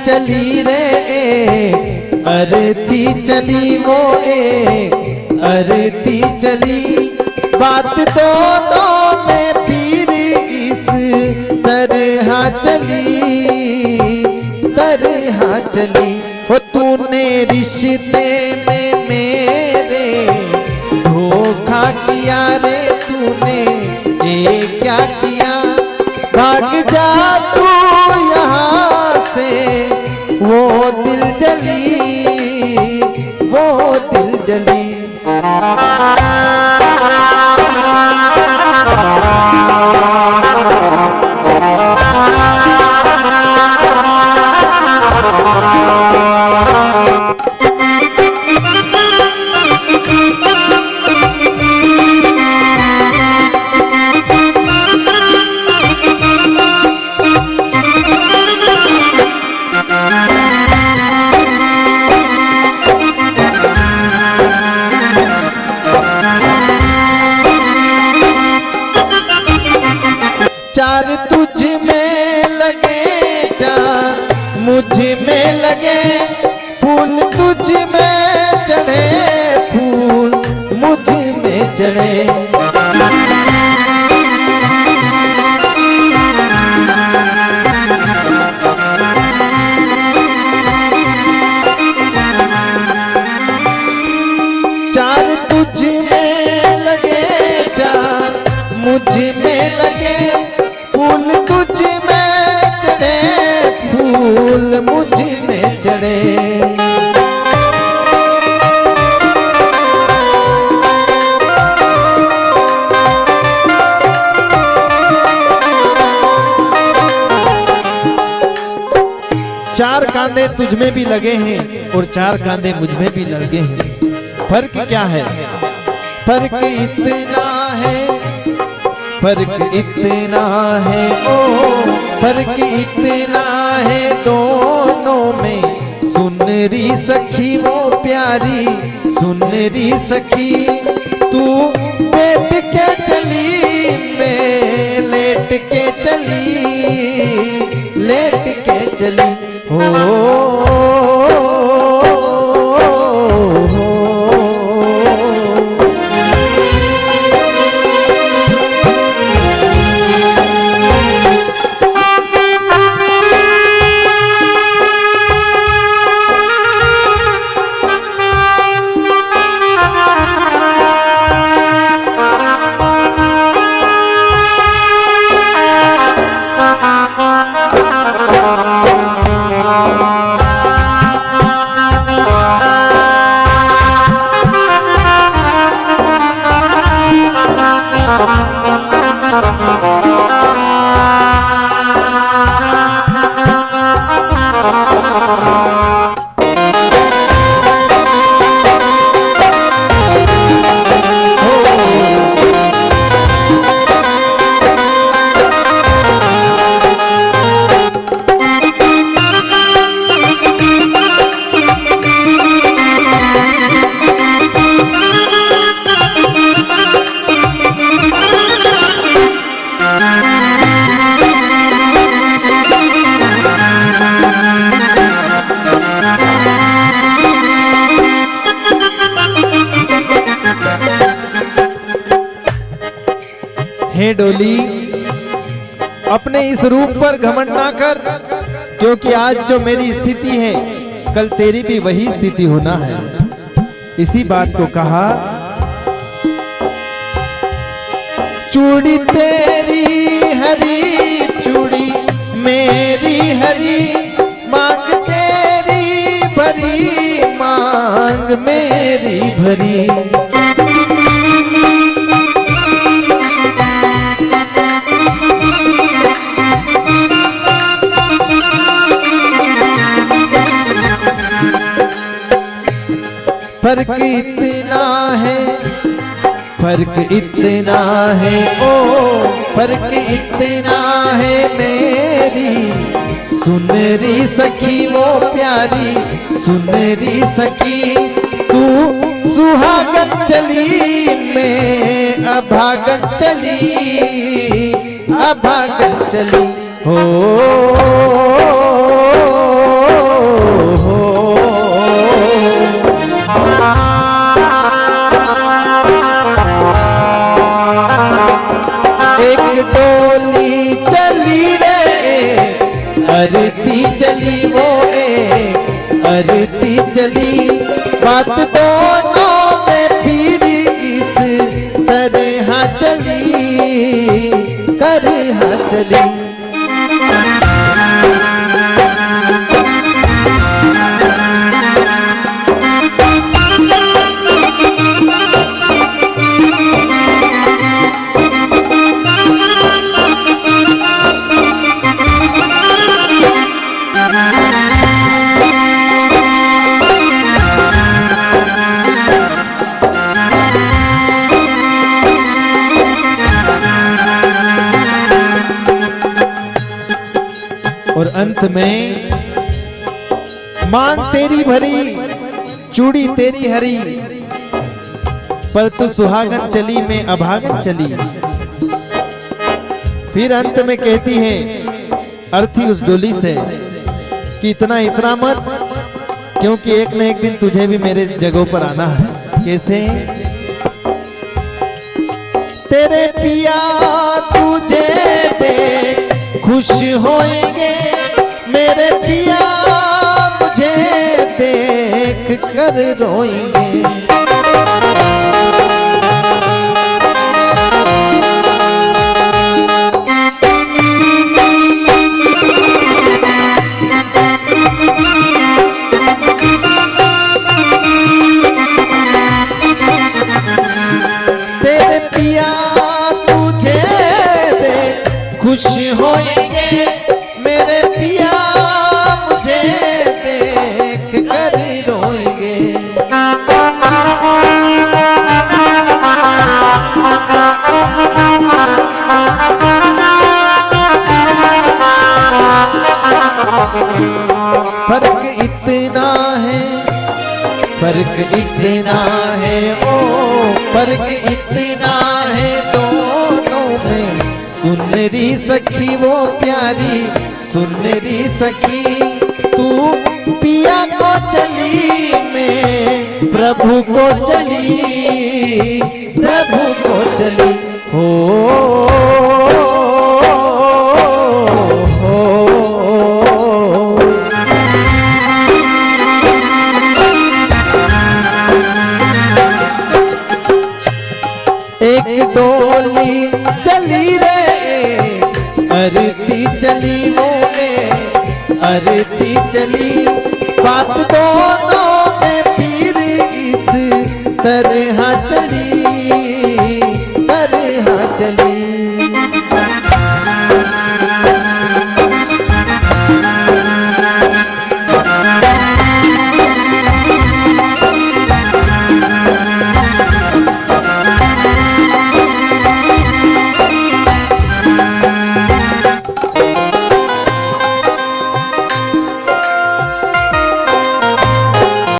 चली रे अरती चली वो अरती चली। बात दोनों में फिर इस तरह चली हो तूने रिश्ते में मेरे धोखा किया रे तूने ये क्या किया। भाग जा तू यहाँ से वो दिल जली। चार तुझ में लगे चार मुझ में लगे फूल तुझ में चढ़े फूल मुझ में चढ़े। चार तुझ में लगे चार मुझ में लगे फूल तुझ में चढ़े फूल मुझ में चढ़े। चार कांदे तुझ में भी लगे हैं और चार कांदे मुझ में भी लगे हैं। फर्क क्या है? फर्क इतना है, फर्क इतना है ओ फर्क इतना है दोनों में। सुन री सखी वो प्यारी सुन री सखी तू लेट के चली मैं लेट के चली हो। हे डोली अपने इस रूप पर घमंड ना कर, क्योंकि आज जो मेरी स्थिति है कल तेरी भी वही स्थिति होना है। इसी बात को कहा चूड़ी तेरी हरी चूड़ी मेरी हरी मांग तेरी भरी मांग मेरी भरी। फर्क इतना है फर्क इतना है ओ फर्क इतना है मेरी सुनरी सखी वो प्यारी सुनरी सखी तू सुहागन चली मैं अभागन चली हो। चली वो एक अरती चली, बात दोनों में फिर इस तरह चली, तरह चली। और अंत में मांग तेरी भरी, चूड़ी तेरी हरी, पर तू सुहागन चली मैं अभागन चली। फिर अंत में कहती है अर्थी उस डोली से कि इतना इतना मत, क्योंकि एक न एक दिन तुझे भी मेरे जगहों पर आना है। कैसे? तेरे पिया तुझे देख खुश होएंगे, मेरे पिया मुझे देख कर रोएंगे। तेरे पिया तुझे देख खुश होएंगे, मेरे पिया मुझे देख कर रोएंगे। फर्क इतना है, फर्क इतना है, ओ फर्क इतना है दोनों में। सुनरी सखी वो प्यारी सुनरी सखी, तू पिया को चली मैं प्रभु को चली, प्रभु को चली। हो एक डोली चली रे अरती चली वो अरती चली, बात दोनों में फिर इस तरह चली, तरह चली।